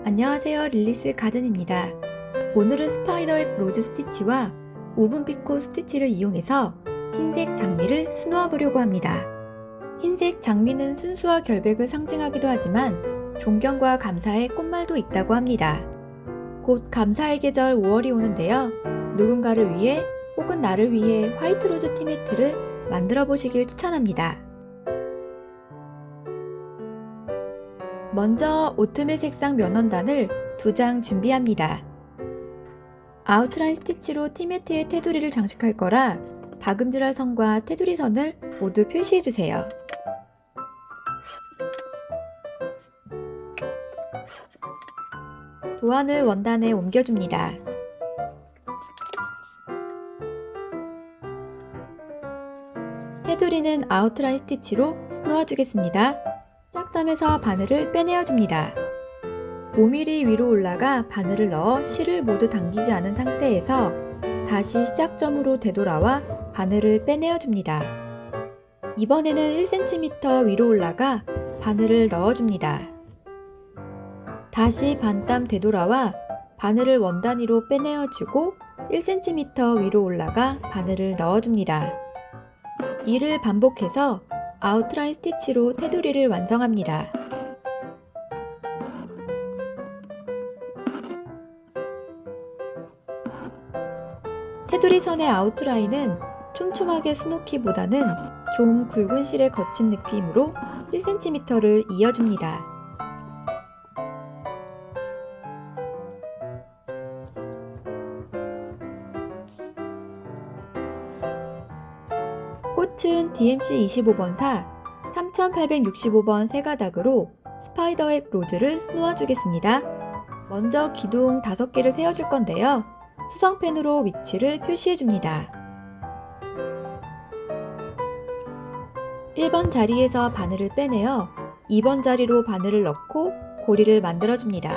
안녕하세요, 릴리스 가든입니다. 오늘은 스파이더웹 로즈 스티치와 오븐 피코 스티치를 이용해서 흰색 장미를 수놓아 보려고 합니다. 흰색 장미는 순수와 결백을 상징하기도 하지만 존경과 감사의 꽃말도 있다고 합니다. 곧 감사의 계절 5월이 오는데요. 누군가를 위해 혹은 나를 위해 화이트 로즈 티매트를 만들어 보시길 추천합니다. 먼저 오트밀 색상 면원단을 2장 준비합니다. 아웃라인 스티치로 티매트의 테두리를 장식할 거라 박음질할 선과 테두리 선을 모두 표시해주세요. 도안을 원단에 옮겨줍니다. 테두리는 아웃라인 스티치로 수놓아주겠습니다. 시작점에서 바늘을 빼내어줍니다. 5mm 위로 올라가 바늘을 넣어 실을 모두 당기지 않은 상태에서 다시 시작점으로 되돌아와 바늘을 빼내어줍니다. 이번에는 1cm 위로 올라가 바늘을 넣어줍니다. 다시 반땀 되돌아와 바늘을 원단 위로 빼내어주고 1cm 위로 올라가 바늘을 넣어줍니다. 이를 반복해서 아웃라인 스티치로 테두리를 완성합니다. 테두리 선의 아웃라인은 촘촘하게 수놓기보다는 좀 굵은 실에 거친 느낌으로 1cm를 이어줍니다. 꽃은 DMC 25번사 3865번 세 가닥으로 스파이더웹 로즈를 놓아주겠습니다. 먼저 기둥 5개를 세워줄 건데요. 수성펜으로 위치를 표시해줍니다. 1번 자리에서 바늘을 빼내어 2번 자리로 바늘을 넣고 고리를 만들어줍니다.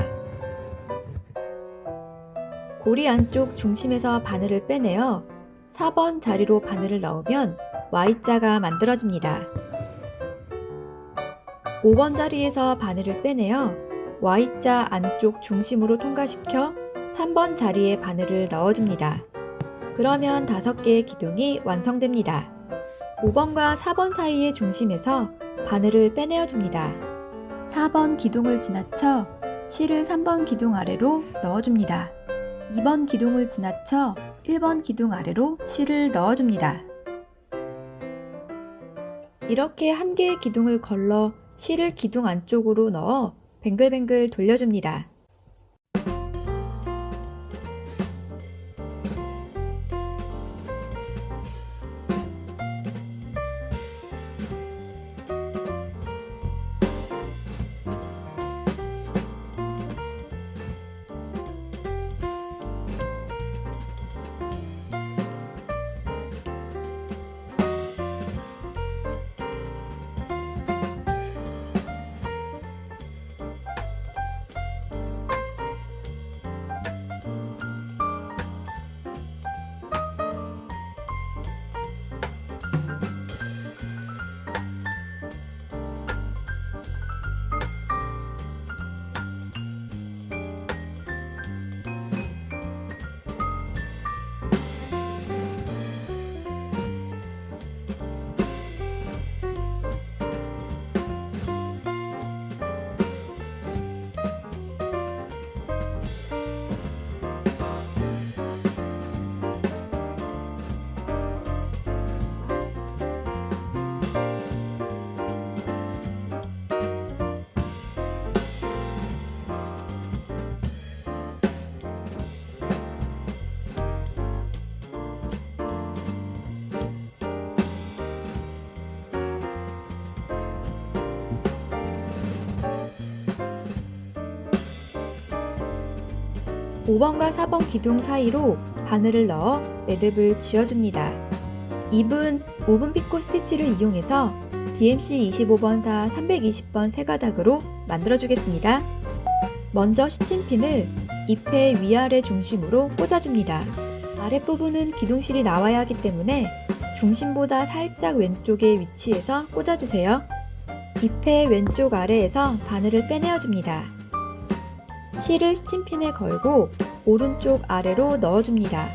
고리 안쪽 중심에서 바늘을 빼내어 4번 자리로 바늘을 넣으면 Y자가 만들어집니다. 5번 자리에서 바늘을 빼내어 Y자 안쪽 중심으로 통과시켜 3번 자리에 바늘을 넣어줍니다. 그러면 5개의 기둥이 완성됩니다. 5번과 4번 사이의 중심에서 바늘을 빼내어줍니다. 4번 기둥을 지나쳐 실을 3번 기둥 아래로 넣어줍니다. 2번 기둥을 지나쳐 1번 기둥 아래로 실을 넣어줍니다. 이렇게 한 개의 기둥을 걸러 실을 기둥 안쪽으로 넣어 뱅글뱅글 돌려줍니다. (5) 번과 (4번) 기둥 사이로 바늘을 넣어 매듭을 지어줍니다. 잎은 오븐 피코 스티치를 이용해서 DMC 25번사 320번 세 가닥으로 만들어주겠습니다. 먼저 시침핀을 잎의 위아래 중심으로 꽂아줍니다. 아랫부분은 기둥실이 나와야 하기 때문에 중심보다 살짝 왼쪽에 위치해서 꽂아주세요. 잎의 왼쪽 아래에서 바늘을 빼내어줍니다. 실을 스친핀에 걸고 오른쪽 아래로 넣어줍니다.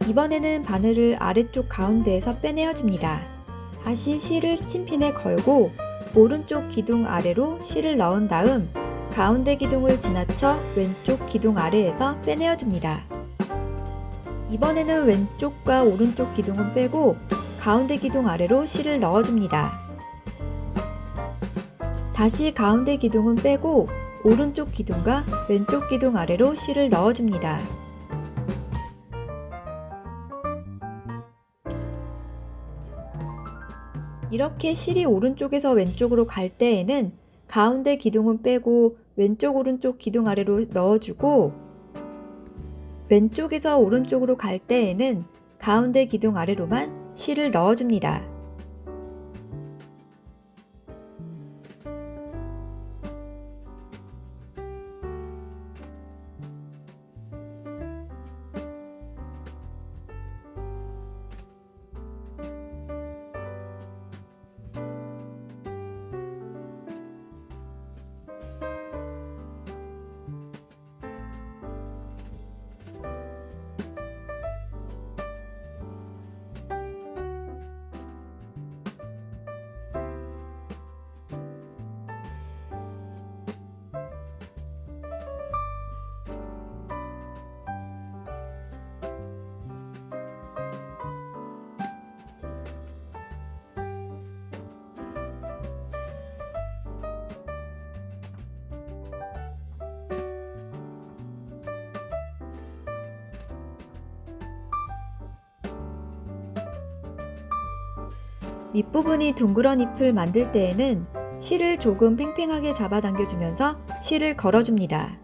이번에는 바늘을 아래쪽 가운데에서 빼내어줍니다. 다시 실을 스친핀에 걸고 오른쪽 기둥 아래로 실을 넣은 다음 가운데 기둥을 지나쳐 왼쪽 기둥 아래에서 빼내어줍니다. 이번에는 왼쪽과 오른쪽 기둥은 빼고 가운데 기둥 아래로 실을 넣어줍니다. 다시 가운데 기둥은 빼고 오른쪽 기둥과 왼쪽 기둥 아래로 실을 넣어줍니다. 이렇게 실이 오른쪽에서 왼쪽으로 갈 때에는 가운데 기둥은 빼고 왼쪽 오른쪽 기둥 아래로 넣어주고, 왼쪽에서 오른쪽으로 갈 때에는 가운데 기둥 아래로만 실을 넣어줍니다. 밑부분이 둥그런 잎을 만들 때에는 실을 조금 팽팽하게 잡아당겨주면서 실을 걸어줍니다.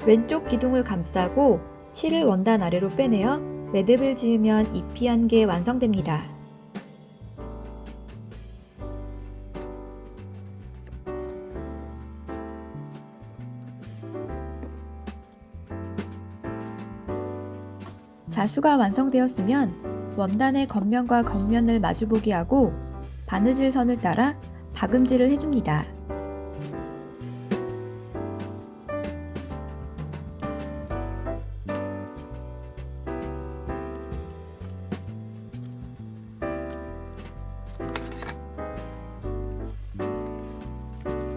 왼쪽 기둥을 감싸고 실을 원단 아래로 빼내어 매듭을 지으면 잎이 한 개 완성됩니다. 자수가 완성되었으면 원단의 겉면과 겉면을 마주보게 하고 바느질 선을 따라 박음질을 해줍니다.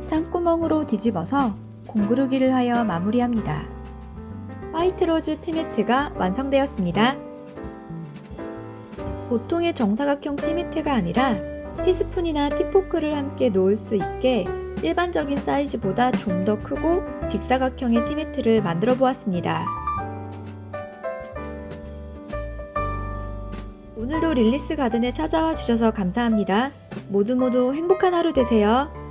창구멍으로 뒤집어서 공구르기를 하여 마무리합니다. 화이트 로즈 티매트가 완성되었습니다. 보통의 정사각형 티매트가 아니라 티스푼이나 티포크를 함께 놓을 수 있게 일반적인 사이즈보다 좀 더 크고 직사각형의 티매트를 만들어 보았습니다. 오늘도 릴리스 가든에 찾아와 주셔서 감사합니다. 모두 행복한 하루 되세요.